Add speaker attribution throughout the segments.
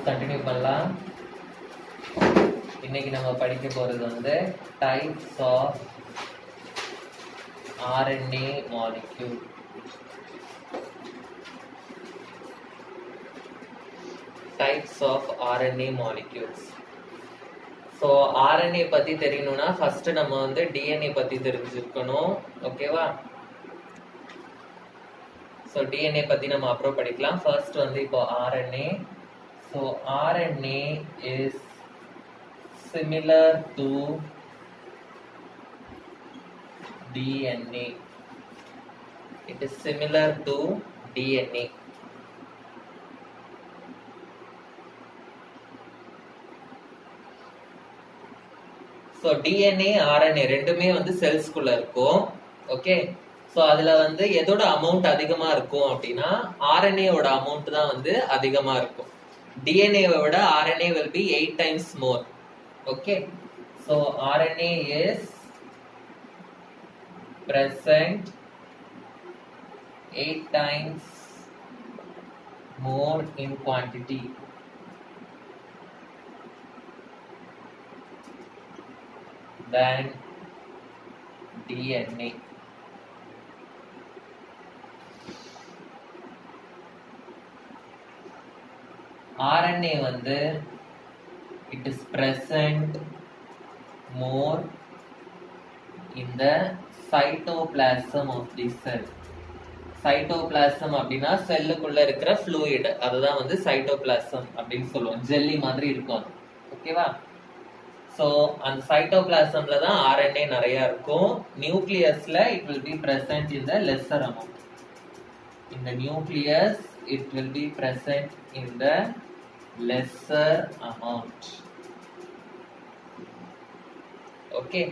Speaker 1: Continue பண்ணலாம். இன்னைக்கு நம்ம படிக்க போறது வந்து types of RNA molecule. Types of RNA molecules. So RNA பத்தி தெரியணும்னா ஃபர்ஸ்ட் நம்ம வந்து DNA பத்தி தெரிஞ்சிருக்கணும். ஓகேவா? ஸோ DNA பத்தி நம்ம அப்புறம் படிக்கலாம். ஃபர்ஸ்ட் வந்து இப்போ RNA. So RNA is similar to DNA. It is similar to DNA. So DNA RNA ரெண்டுமே வந்து செல்ஸ்குள்ள இருக்கும். ஓகே, ஸோ அதுல வந்து எதோட அமௌண்ட் அதிகமா இருக்கும் அப்படின்னா ஆர்என்ஏவோட அமௌண்ட் தான் வந்து அதிகமா இருக்கும். டிஎன்ஏவை விட RNA will be 8 times more. Okay, so RNA is present 8 times more in quantity than DNA. RNA வந்து it is present more in the cytoplasm of the cell. Cytoplasm அப்படின்னா செல்லுக்குள்ள இருக்கிற ஃப்ளூயிட், அதுதான் வந்து சைட்டோபிளாசம் அப்படின்னு சொல்லுவோம். ஜெல்லி மாதிரி இருக்கும். ஓகேவா? ஸோ அந்த சைட்டோபிளாசம்ல தான் ஆர்என்ஏ நிறைய இருக்கும். நியூக்ளியஸ்ல it will be present in the lesser amount. In the nucleus it will be present in the lesser amount. Okay,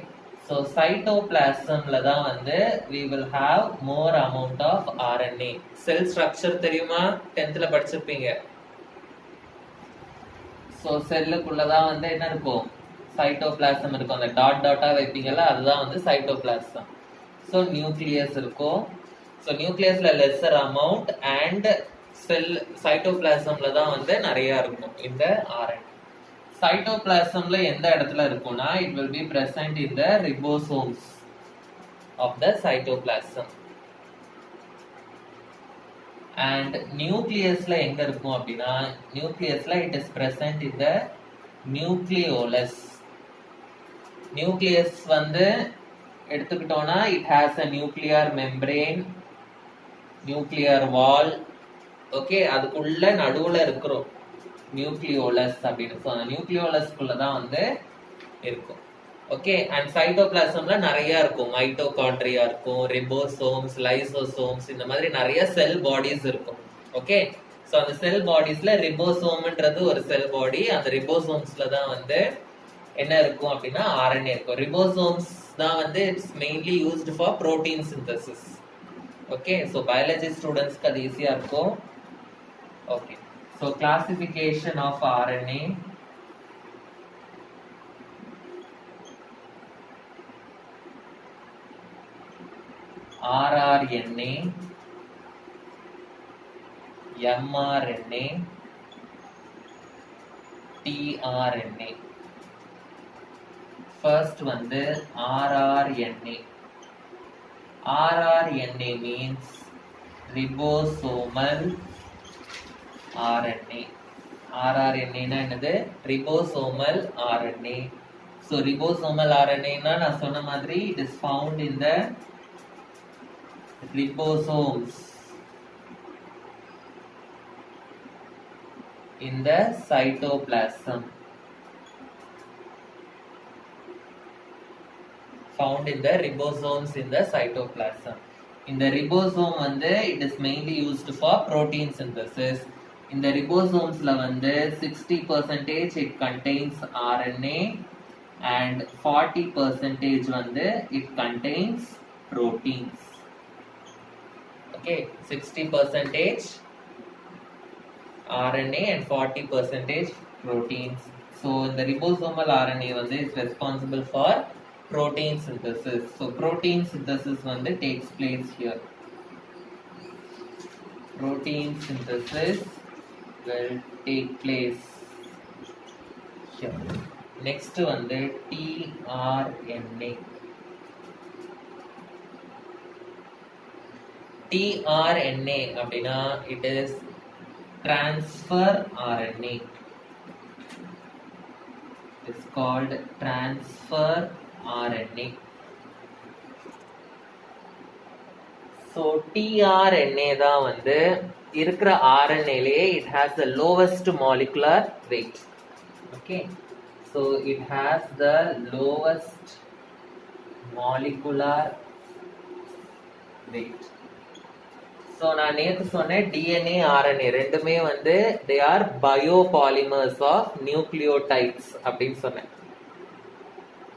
Speaker 1: so சைட்டோபிளாசம்ல தான் வந்து we will have more amount of RNA. Cell structure தெரியுமா? 10th படிச்சிருப்பீங்க. So செல்லுக்குள்ளதான் வந்து என்ன இருக்கும்? Cytoplasm இருக்கும். அந்த டாட் டாட்டா வைப்பீங்கல்ல, அதுதான் வந்து சைட்டோபிளாசம். ஸோ நியூக்ளியஸ் இருக்கும். So நியூக்ளியஸ்ல lesser amount and sell சைட்டோபிளாசம்ல தான் வந்து நிறைய இருக்கும் இந்த ஆர்என்ஏ. சைட்டோபிளாசம்ல எந்த இடத்துல இருக்கும்னா it will be present in the ribosomes of the cytoplasm. and நியூக்ளியஸ்ல எங்க இருக்கும் அப்படின்னா நியூக்ளியஸ்ல it is present in the nucleolus. Nucleus வந்து எடுத்துக்கிட்டோம்னா it has a nuclear membrane, nuclear wall. Okay, அதுக்குள்ள நடுவுல இருக்கிறோம் நியூக்ளியோலஸ் அப்படின்னு. ஸோ அந்த நியூக்ளியோலஸ்குள்ள தான் வந்து இருக்கும். ஓகே, அண்ட் சைட்டோபிளாசம்ல நிறைய இருக்கும். மைட்டோகாண்ட்ரியா இருக்கும், ரிபோசோம்ஸ், லைசோசோம்ஸ், இந்த மாதிரி நிறைய செல் பாடிஸ் இருக்கும். ஓகே, ஸோ அந்த செல் பாடிஸ்ல ரிபோசோம்ன்றது ஒரு செல் பாடி. அந்த ரிபோசோம்ஸ்ல தான் வந்து என்ன இருக்கும் அப்படின்னா ஆர்என்ஏ இருக்கும். ரிபோசோம்ஸ் தான் வந்து it's mainly used for protein synthesis. Okay, so biology ஸ்டூடெண்ட்ஸ்க்கு அது ஈஸியா இருக்கும். Okay, so classification of RNA. rRNA, mRNA, tRNA. first வந்து rRNA. rRNA means ribosomal RNA. rRNA னா என்னது? ribosomal RNA. so ribosomal RNA னா நான் சொன்ன மாதிரி it is found in the ribosomes in the cytoplasm. found in the ribosomes in the cytoplasm. இந்த ribosome வந்து it is mainly used for protein synthesis. இந்த ரிபோசோம்ஸ்ல வந்து 60% it contains RNA and 40% வந்து it contains proteins. Okay, 60% RNA and 40% proteins. So the ribosomal RNA வந்து is responsible for protein synthesis. So protein synthesis வந்து takes place here. Protein synthesis will take place முக்கியம். Next வந்து tRNA. tRNA அப்படின்னா it is transfer RNA. It's called transfer RNA. So tRNA தான் வந்து இருக்கிற RNA-லயே it has the lowest molecular weight. Okay, so it has the lowest molecular weight. So நான் நேத்து சொன்னேன் DNA RNA ரெண்டுமே வந்து they are biopolymers of nucleotides அப்படின்னு சொன்னேன்.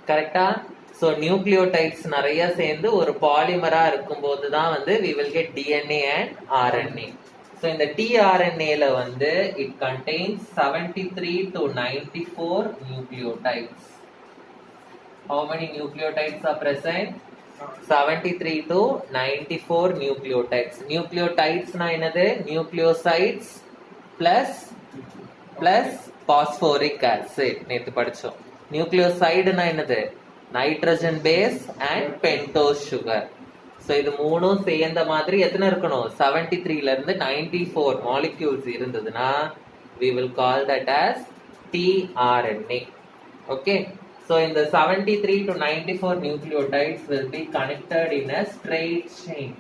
Speaker 1: கரெக்டா? ஸோ நியூக்ளியோடைட்ஸ் நிறைய சேர்ந்து ஒரு பாலிமரா இருக்கும்போது தான் வந்து we will get DNA and RNA. So இந்த tRNA-ல வந்து it contains 73 to 94 nucleotides. How many nucleotides are present? 73 to 94 nucleotides. Nucleotides na enadhu? Nucleosides plus phosphoric acid. நேத்து படிச்சோம். Nucleoside na enadhu? Nitrogen base and pentose sugar. So இது மூணும் சேர்ந்த மாதிரி எத்தனை இருக்கணும்? 73 ல இருந்து 94 molecules இருந்ததுன்னா we will call that as tRNA. Okay. So in the 73 to 94 nucleotides will be connected in a straight chain.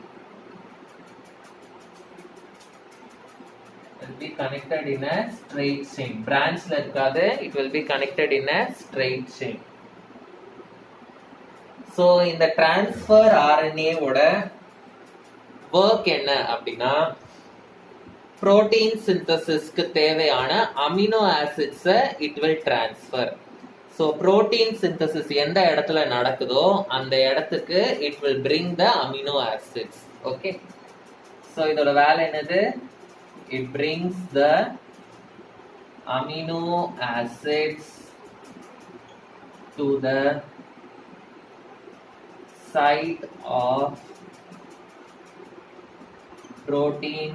Speaker 1: Will be connected in a straight chain. Branch la irukadhu, it will be connected in a straight chain. So in the transfer RNA oda work enna அப்படினா protein synthesis க்கு தேவையான amino acids it will transfer. So protein synthesis எந்த இடத்துல நடக்குதோ அந்த இடத்துக்கு it will bring the amino acids. Okay, so இதோட வேலை என்னது? It brings the amino acids to the site of protein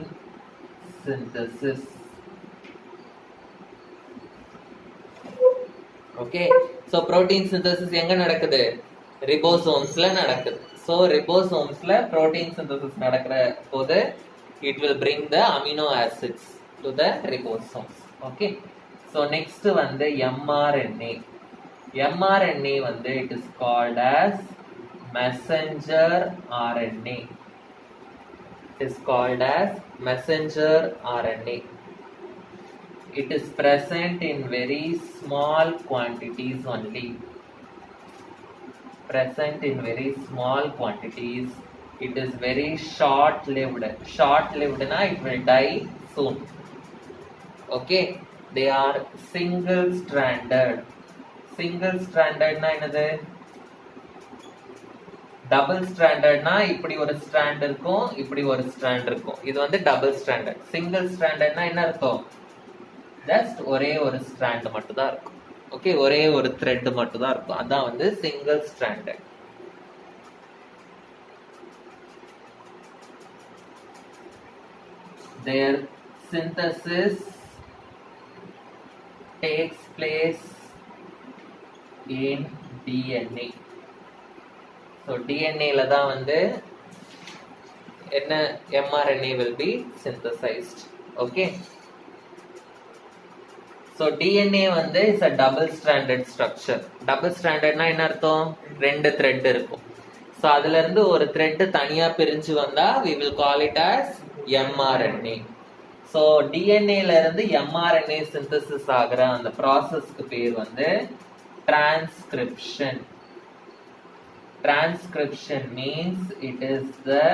Speaker 1: synthesis. Okay, so protein synthesis எங்க நடக்குது? Ribosomes-ல நடக்குது. So ribosomes-ல protein synthesis நடக்கிற போது it will bring the amino acids to the ribosomes. Okay, so next வந்து mRNA. mRNA வந்து it is called as messenger RNA. It is called as messenger RNA. It is present in very small quantities only. Present in very small quantities. It is very short-lived. Short-lived na it will die soon. Okay, they are single-stranded. Single-stranded na enadhu? Double stranded na இப்படி ஒரு strand இருக்கும், இப்படி ஒரு strand இருக்கும். இது வந்து double stranded. Single stranded na என்ன அர்த்தம்? Just ஒரே ஒரு strand மட்டும் தான் இருக்கும். Okay, ஒரே ஒரு thread மட்டும் தான் இருக்கும். அதான் வந்து single stranded. Their synthesis takes place in DNA. So DNA la தான் வந்து என்ன mRNA will be synthesized. Okay, so DNA வந்து is a double stranded structure. Double stranded na என்ன அர்த்தம்? ரெண்டு thread இருக்கும். So அதுல இருந்து ஒரு thread தனியா பிரிஞ்சு வந்தா we will call it as mRNA. So DNA ல இருந்து mRNA synthesis ஆகுற அந்த processக்கு பேர் வந்து transcription. Transcription means it is the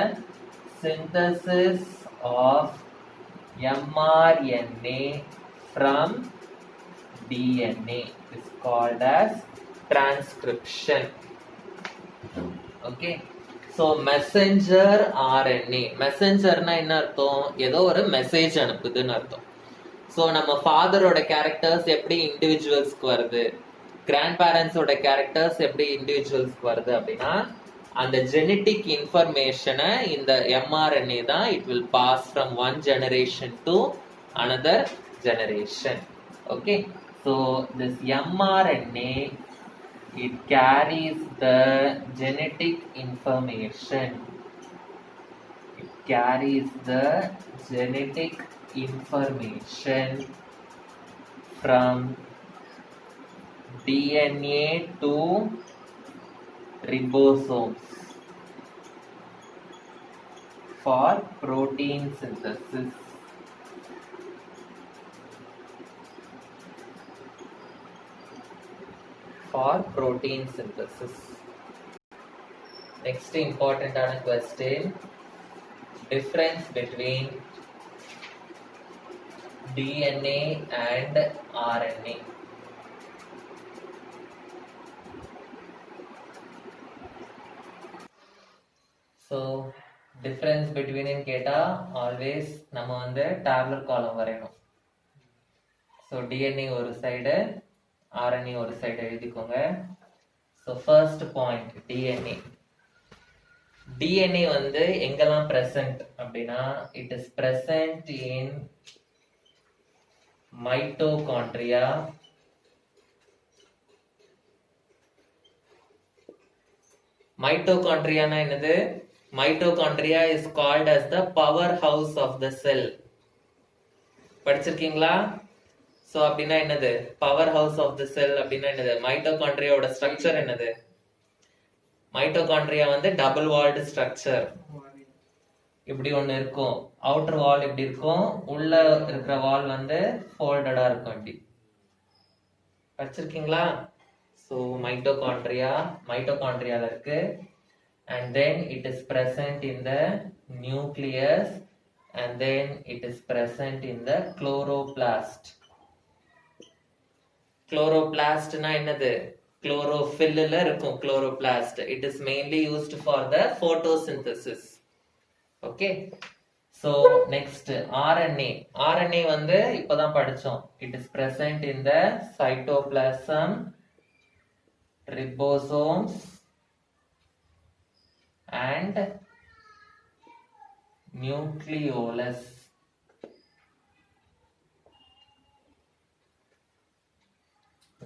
Speaker 1: synthesis of mRNA from DNA. It is called as transcription. Okay, so messenger RNA. Messenger na என்ன அர்த்தம்? ஏதோ ஒரு மெசேஜ் அனுப்புதுன்னு அர்த்தம். So நம்ம ஃபாதரோட கேரக்டர்ஸ் எப்படி இண்டிவிஜுவல்ஸ்க்கு வருது, கிராண்ட் பேரண்ட்ஸோட கேரக்டர்ஸ் எப்படி இண்டிவிஜுவல்ஸ்க்கு வருது அப்படின்னா அந்த ஜெனட்டிக் இன்ஃபர்மேஷனை இந்த mRNA தான் it will pass from one generation to another generation. Okay, So this mRNA, it carries the genetic information. It carries the genetic information from DNA to ribosomes for protein synthesis. For protein synthesis. Next important question, difference between DNA and RNA. So difference between in கேட்டா always நம்ம வந்து tabular column வரையணும். So DNA ஒரு side, RNA ஒரு side எழுதிக்கோங்க. So first point, DNA. DNA வந்து எங்கெல்லாம் present அப்படின்னா, it is present in mitochondria, mitochondria na என்னது? Mitochondria is called as the powerhouse of the cell. படிச்சிருக்கீங்களா? So அப்படின்னா என்னது? Powerhouse of the cell அப்படின்னா என்னது? Mitochondria ஓட structure என்னது? Mitochondria வந்து double walled structure. இப்படி ஒண்ணு இருக்கும். outer wall இப்படி இருக்கும், உள்ள இருக்கிற wall வந்து folded-ஆ இருக்கும் இப்படி. படிச்சிருக்கீங்களா? So mitochondria இருக்கு. And then it is present in the nucleus, and then it is present in the chloroplast. Chloroplast na என்னது? Chlorophyll ல இருக்கும் chloroplast. It is mainly used for the photosynthesis. Okay. So next RNA. RNA வந்து இப்பதான் படிச்சோம். It is present in the cytoplasm, ribosomes and nucleolus.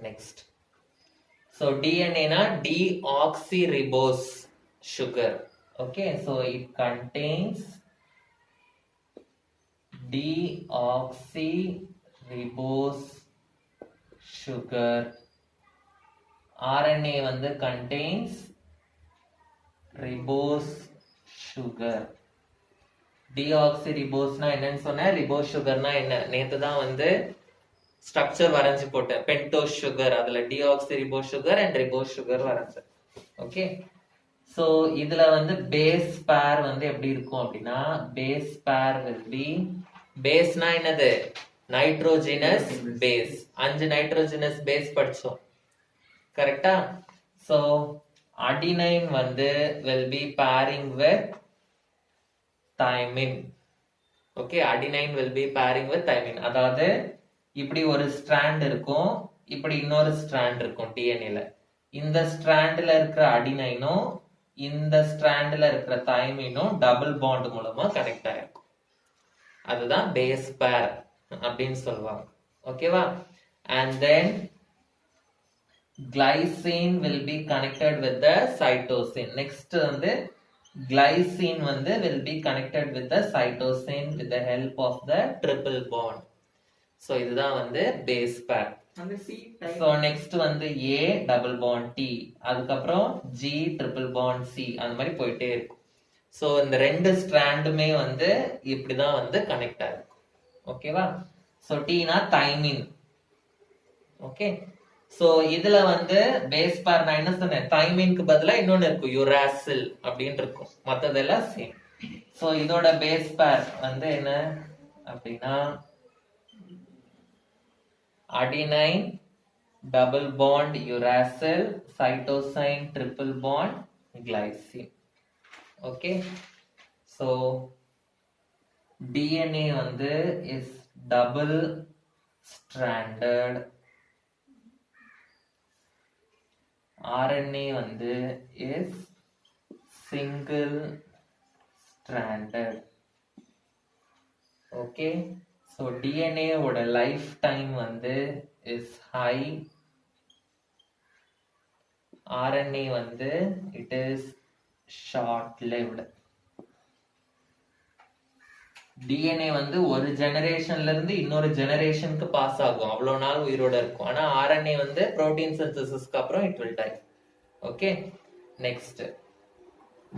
Speaker 1: Next. So DNA na deoxyribose sugar. Okay, so it contains deoxyribose sugar. RNA வந்து contains ribose sugar. deoxyribose na என்னன்னு சொன்ன, ribose sugar na என்ன? நேத்து தான் வந்து ஸ்ட்ரக்சர் வரைஞ்சு போட்டேன். Pentose sugar, அதுல deoxyribose sugar and ribose sugar வரைஞ்சு. ஓகே. சோ இதுல வந்து பேஸ் பேர் வந்து எப்படி இருக்கும் அப்படின்னா, பேஸ் பேர் will be, பேஸ்னா என்னது? Nitrogenous base. 5 நைட்ரோஜினஸ் பேஸ் படிச்சோம், கரெக்டா? சோ அடினைன் வந்து will be pairing with thymine. Okay, adenine will be pairing with thymine. அதாவது இப்படி ஒரு ஸ்ட்ராண்ட் இருக்கும், இப்படி இன்னொரு ஸ்ட்ராண்ட் இருக்கும் டிஎன்ஏல. இந்த ஸ்ட்ராண்ட்ல இருக்கிற அடினைனும் இந்த ஸ்ட்ராண்ட்ல இருக்கிற தைமினும் டபுள் பாண்ட் மூலமா கனெக்ட் ஆயிருக்கும். அதுதான் பேஸ் பேர் அப்படின்னு சொல்லுவாங்க. ஓகேவா? And then glycine will be connected with the cytosine. Next வந்து glycine வந்து will be connected with the cytosine with the help of the triple bond. So இதுதான் வந்து பேஸ் பேர். So next வந்து A double bond T, அதுக்கப்புறம் G triple bond C, அந்த மாதிரி போயிட்டே இருக்கும். So இந்த ரெண்டு ஸ்ட்ராண்டுமே வந்து இப்படிதான் வந்து கனெக்ட் ஆயிருக்கும். ஓகேவா? So T னா தைமின். ஓகே. சோ இதுல வந்து பேஸ் பேர் நான் என்ன சொன்னேன், தைமின்க்கு பதிலா இன்னொன்னு இருக்கும், யுராசில் அப்படின்னு இருக்கும். மத்ததெல்லாம் சேம். சோ இதோட பேஸ் பேர் வந்து என்ன அப்படின்னா, adenine double bond uracil, cytosine triple bond glycine. Okay, so DNA வந்து is double stranded, RNA வந்து is single stranded. Okay, so DNA ஓட லைஃப் டைம் வந்து is high. RNA வந்து it is short lived. DNA வந்து ஒரு ஜெனரேஷன்ல இருந்து இன்னொரு ஜெனரேஷனுக்கு பாஸ் ஆகும், அவ்வளவு நாள் உயிரோட இருக்கும். ஆனா RNA வந்து புரோட்டீன் சிந்தசிஸ்க்கு அப்புறம் it will die. Okay, next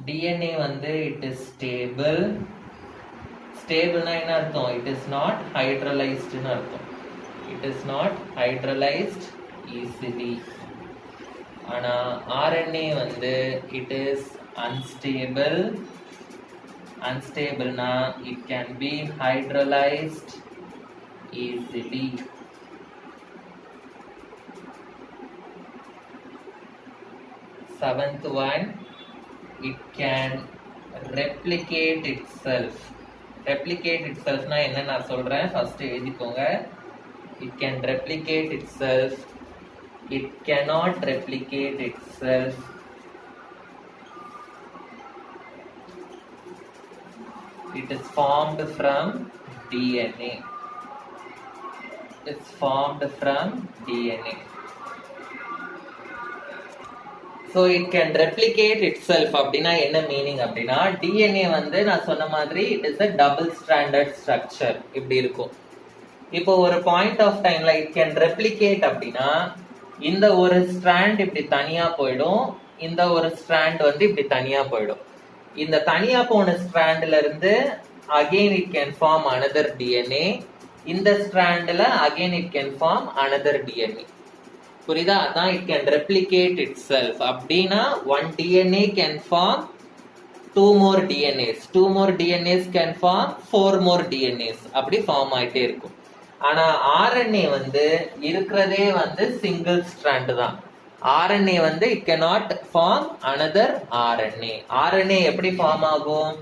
Speaker 1: DNA வந்து it is stable. ஸ்டேபிள்னா என்ன அர்த்தம்? it is not hydrolyzed னு அர்த்தம். it is not hydrolyzed easily. ஆனா RNA வந்து it is unstable. Unstable na it can be hydrolyzed easily. Seventh one, it can replicate itself. Replicate itself na enna na solren first எழுதிக்கோங்க. It can replicate itself. It cannot replicate itself. It is formed from DNA. It's formed from DNA. So it can replicate itself. அப்படினா என்ன meaning அப்படினா DNA வந்து நான் சொன்ன மாதிரி it is a double stranded structure. இப்படி இருக்கும். இப்போ ஒரு பாயிண்ட் ஆஃப் டைம்ல it can replicate அப்படினா இந்த ஒரு ஸ்ட்ராண்ட் இப்படி தனியா போய்டும், இந்த ஒரு ஸ்ட்ராண்ட் வந்து இப்படி தனியா போய்டும். இந்த தனியா போன ஸ்ட்ராண்ட்ல இருந்து again it can form another DNA. இந்த ஸ்ட்ராண்ட்ல again it can form another DNA. புரியுதா? அதான் it can replicate itself. அப்படினா one DNA can form two more DNAs. Two more DNAs can form four more DNAs. அப்படி form ஆயிட்டே இருக்கும். ஆனா RNA வந்து இருக்கிறதே வந்து சிங்கிள் ஸ்ட்ராண்ட் தான். RNA வந்து it cannot form another RNA. RNA எப்படி ஃபார்ம் ஆகும்?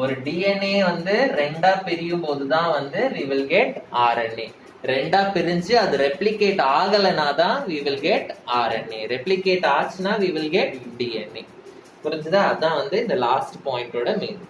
Speaker 1: ஒரு DNA வந்து ரெண்டா பிரியும் போதுதான் வந்து we will get RNA. ரெண்டா பிரிஞ்சு அது ரெப்ளிகேட் ஆகலனா தான் we will get RNA. Replicate ஆச்சுனா we will get DNA. புரிஞ்சுதா? அதான் வந்து இந்த லாஸ்ட் பாயிண்டோட மீனிங்.